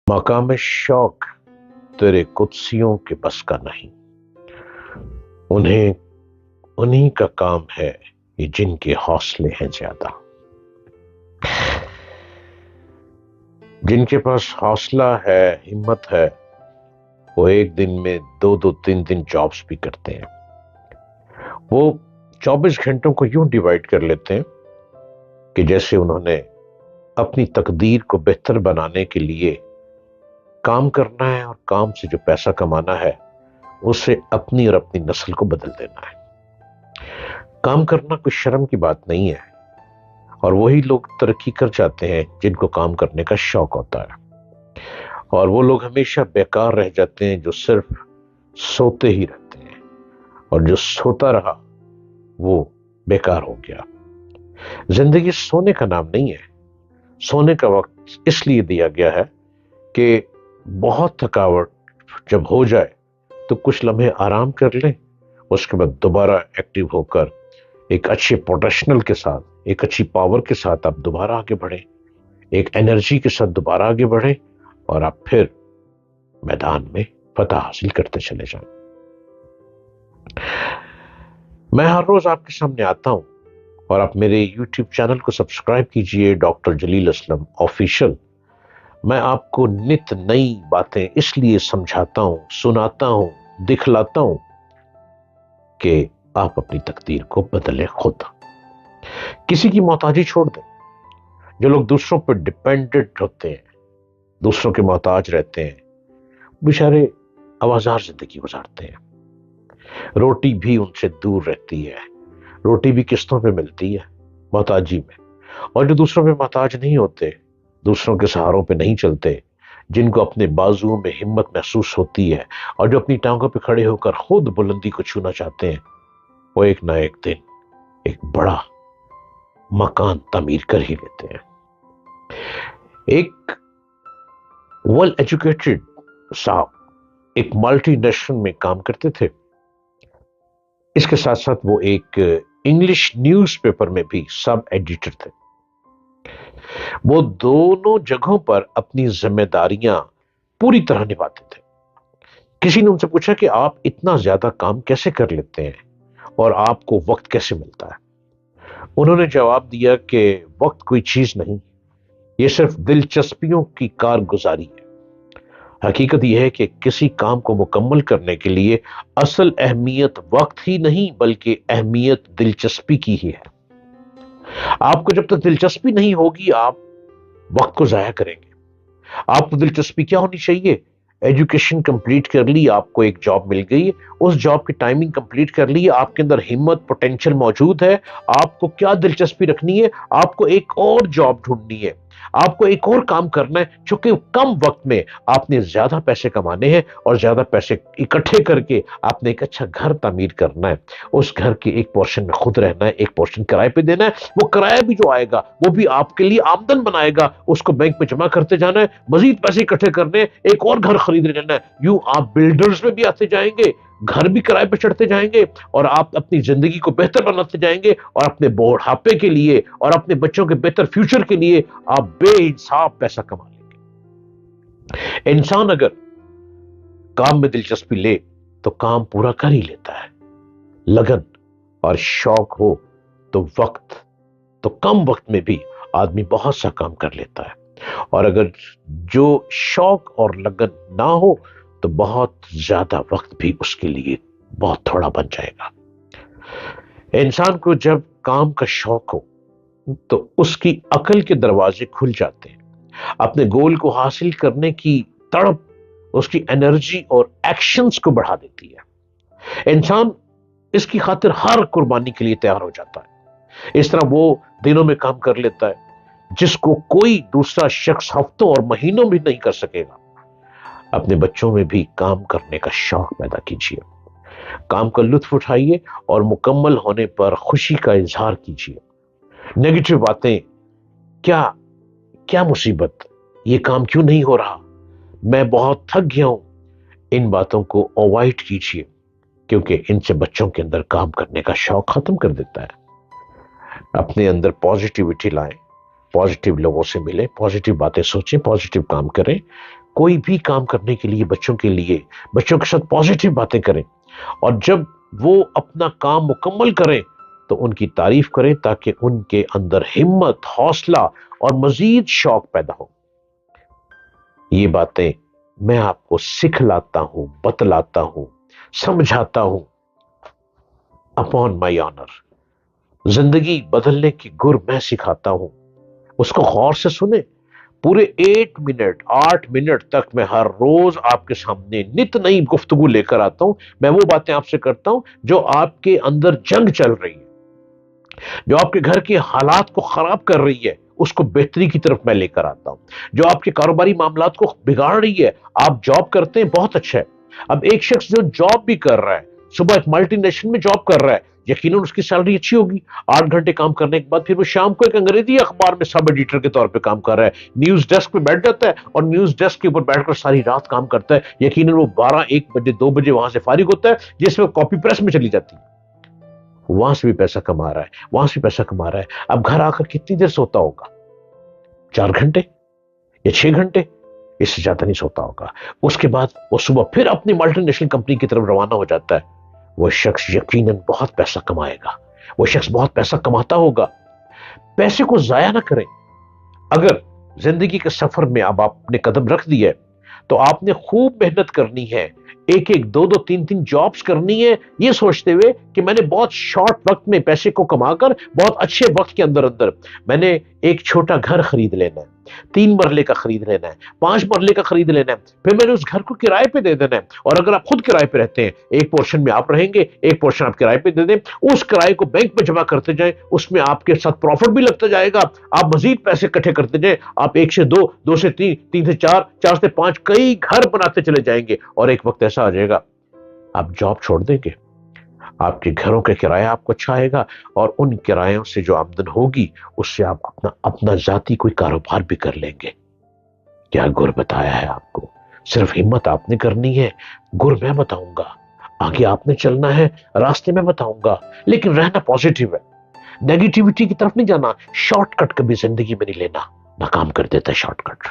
मकाम शौक तेरे कुत्सियों के बस का नहीं। उन्हें उन्हीं का काम है ये जिनके हौसले हैं ज्यादा। जिनके पास हौसला है, हिम्मत है, वो एक दिन में 2-2 3 दिन जॉब्स भी करते हैं। वो 24 घंटों को यूं डिवाइड कर लेते हैं कि जैसे उन्होंने अपनी तकदीर को बेहतर बनाने के लिए काम करना है और काम से जो पैसा कमाना है उससे अपनी और अपनी नस्ल को बदल देना है। काम करना कोई शर्म की बात नहीं है और वही लोग तरक्की कर जाते हैं जिनको काम करने का शौक होता है, और वो लोग हमेशा बेकार रह जाते हैं जो सिर्फ सोते ही रहते हैं, और जो सोता रहा वो बेकार हो गया। जिंदगी सोने का नाम नहीं है। सोने का वक्त इसलिए दिया गया है कि बहुत थकावट जब हो जाए तो कुछ लम्हे आराम कर लें, उसके बाद दोबारा एक्टिव होकर एक अच्छे पोटेंशियल के साथ, एक अच्छी पावर के साथ आप दोबारा आगे बढ़ें, एक एनर्जी के साथ दोबारा आगे बढ़ें और आप फिर मैदान में फतह हासिल करते चले जाएं। मैं हर रोज आपके सामने आता हूं और आप मेरे YouTube चैनल को सब्सक्राइब कीजिए, डॉक्टर जलील असलम ऑफिशियल। मैं आपको नित नई बातें इसलिए समझाता हूं, सुनाता हूं, दिखलाता हूं कि आप अपनी तकदीर को बदलें खुद। किसी की मोहताजी छोड़ दें। जो लोग दूसरों पर डिपेंडेंट होते हैं, दूसरों के मोहताज रहते हैं, बेचारे आवाजार जिंदगी गुजारते हैं। रोटी भी उनसे दूर रहती है। रोटी भी किस्तों पे मिलती है, मोहताजी में। और जो दूसरों पे मोहताज नहीं होते, दूसरों के सहारों पे नहीं चलते, जिनको अपने बाजुओं में हिम्मत महसूस होती है और जो अपनी टांगों पे खड़े होकर खुद बुलंदी को छूना चाहते हैं, वो एक ना एक दिन एक बड़ा मकान तामीर कर ही लेते हैं। एक वेल एजुकेटेड साहब एक मल्टीनेशनल में काम करते थे। इसके साथ साथ वो एक इंग्लिश न्यूज़पेपर में भी सब एडिटर थे। वो दोनों जगहों पर अपनी जिम्मेदारियां पूरी तरह निभाते थे। किसी ने उनसे पूछा कि आप इतना ज्यादा काम कैसे कर लेते हैं और आपको वक्त कैसे मिलता है? उन्होंने जवाब दिया कि वक्त कोई चीज नहीं, ये सिर्फ दिलचस्पियों की कारगुजारी है। हकीकत यह है कि किसी काम को मुकम्मल करने के लिए असल अहमियत वक्त ही नहीं बल्कि अहमियत दिलचस्पी की ही है। आपको जब तक दिलचस्पी नहीं होगी आप वक्त को जाया करेंगे। आपको दिलचस्पी क्या होनी चाहिए? एजुकेशन कंप्लीट कर ली, आपको एक जॉब मिल गई, उस जॉब की टाइमिंग कंप्लीट कर ली, आपके अंदर हिम्मत पोटेंशियल मौजूद है। आपको क्या दिलचस्पी रखनी है? आपको एक और जॉब ढूंढनी है, आपको एक और काम करना है, चूंकि कम वक्त में आपने ज्यादा पैसे कमाने हैं और ज्यादा पैसे इकट्ठे करके आपने एक अच्छा घर तामीर करना है। उस घर के एक पोर्शन में खुद रहना है, एक पोर्शन किराए पे देना है। वो किराया भी जो आएगा वो भी आपके लिए आमदन बनाएगा, उसको बैंक में जमा करते जाना है, मजीद पैसे इकट्ठे करने, एक और घर खरीद लेना है। यूं आप बिल्डर्स में भी आते जाएंगे, घर भी किराए पे चढ़ते जाएंगे और आप अपनी जिंदगी को बेहतर बनाते जाएंगे और अपने बुढ़ापे के लिए और अपने बच्चों के बेहतर फ्यूचर के लिए आप बेहिसाब पैसा कमा लेंगे। इंसान अगर काम में दिलचस्पी ले तो काम पूरा कर ही लेता है। लगन और शौक हो तो वक्त, तो कम वक्त में भी आदमी बहुत सा काम कर लेता है, और अगर जो शौक और लगन ना हो तो बहुत ज्यादा वक्त भी उसके लिए बहुत थोड़ा बन जाएगा। इंसान को जब काम का शौक हो तो उसकी अकल के दरवाजे खुल जाते हैं। अपने गोल को हासिल करने की तड़प उसकी एनर्जी और एक्शंस को बढ़ा देती है। इंसान इसकी खातिर हर कुर्बानी के लिए तैयार हो जाता है। इस तरह वो दिनों में काम कर लेता है जिसको कोई दूसरा शख्स हफ्तों और महीनों में नहीं कर सकेगा। अपने बच्चों में भी काम करने का शौक पैदा कीजिए, काम का लुत्फ उठाइए और मुकम्मल होने पर खुशी का इजहार कीजिए। नेगेटिव बातें, क्या क्या मुसीबत, ये काम क्यों नहीं हो रहा, मैं बहुत थक गया हूं, इन बातों को अवॉइड कीजिए, क्योंकि इनसे बच्चों के अंदर काम करने का शौक खत्म कर देता है। अपने अंदर पॉजिटिविटी लाएं, पॉजिटिव लोगों से मिलें, पॉजिटिव बातें सोचें, पॉजिटिव काम करें, کوئی بھی کام کرنے کے لیے بچوں کے ساتھ پازیٹیو باتیں کریں، اور جب وہ اپنا کام مکمل کریں تو ان کی تعریف کریں تاکہ ان کے اندر ہمت، حوصلہ اور مزید شوق پیدا ہو۔ یہ باتیں میں آپ کو سکھلاتا ہوں، بتلاتا ہوں، سمجھاتا ہوں اپون مائی آنر۔ زندگی بدلنے کی گر میں سکھاتا ہوں، اس کو غور سے سنیں۔ پورے 8 منٹ تک میں ہر روز آپ کے سامنے نت نئی گفتگو لے کر آتا ہوں۔ میں وہ باتیں آپ سے کرتا ہوں جو آپ کے اندر جنگ چل رہی ہے، جو آپ کے گھر کے حالات کو خراب کر رہی ہے، اس کو بہتری کی طرف میں لے کر آتا ہوں۔ جو آپ کے کاروباری معاملات کو بگاڑ رہی ہے، آپ جاب کرتے ہیں، بہت اچھا ہے۔ اب ایک شخص جو جاب بھی کر رہا ہے، صبح ایک ملٹی نیشنل میں جاب کر رہا ہے، یقیناً اس کی سیلری اچھی ہوگی۔ 8 گھنٹے کام کرنے کے بعد پھر وہ شام کو ایک انگریزی اخبار میں سب ایڈیٹر کے طور پہ کام کر رہا ہے، نیوز ڈیسک پہ بیٹھ جاتا ہے اور نیوز ڈیسک کے اوپر بیٹھ کر ساری رات کام کرتا ہے۔ یقیناً وہ 12-1 بجے 2 بجے وہاں سے فارغ ہوتا ہے، جس میں کاپی پریس میں چلی جاتی ہے، وہاں سے بھی پیسہ کما رہا ہے، وہاں سے پیسہ کما رہا ہے۔ اب گھر آ کر کتنی دیر سوتا ہوگا؟ 4 گھنٹے یا 6 گھنٹے، اس سے زیادہ نہیں سوتا ہوگا۔ اس کے بعد وہ صبح پھر اپنی ملٹی نیشنل کمپنی کی طرف روانہ ہو جاتا ہے۔ وہ شخص یقیناً بہت پیسہ کمائے گا، وہ شخص بہت پیسہ کماتا ہوگا۔ پیسے کو ضائع نہ کریں۔ اگر زندگی کے سفر میں اب آپ نے قدم رکھ دیا ہے تو آپ نے خوب محنت کرنی ہے، 1-2-3 جابز کرنی ہے، یہ سوچتے ہوئے کہ میں نے بہت شارٹ وقت میں پیسے کو کما کر بہت اچھے وقت کے اندر میں نے ایک چھوٹا گھر خرید لینا ہے، 3 مرلے کا خرید لینا ہے، 5 مرلے کا خرید لینا ہے، پھر میں نے اس گھر کو کرائے پہ دے دینا ہے۔ اور اگر آپ خود کرائے پہ رہتے ہیں، ایک پورشن میں آپ رہیں گے، ایک پورشن آپ کرائے پہ دے دیں، اس کرائے کو بینک میں جمع کرتے جائیں، اس میں آپ کے ساتھ پروفٹ بھی لگتا جائے گا، آپ مزید پیسے اکٹھے کرتے جائیں، آپ 1 سے 2، 2 سے 3، 3 سے 4، 4 سے 5 کئی گھر بناتے چلے جائیں گے، اور ایک وقت ایسا آ جائے گا آپ جاب چھوڑ دیں گے، آپ کے گھروں کا کرایہ آپ کو اچھا آئے گا، اور ان کرایوں سے جو آمدن ہوگی اس سے آپ اپنا ذاتی کوئی کاروبار بھی کر لیں گے۔ کیا گر بتایا ہے آپ کو؟ صرف ہمت آپ نے کرنی ہے، گر میں بتاؤں گا، آگے آپ نے چلنا ہے، راستے میں بتاؤں گا، لیکن رہنا پازیٹیو ہے، نیگیٹیوٹی کی طرف نہیں جانا۔ شارٹ کٹ کبھی زندگی میں نہیں لینا، ناکام کر دیتا ہے شارٹ کٹ۔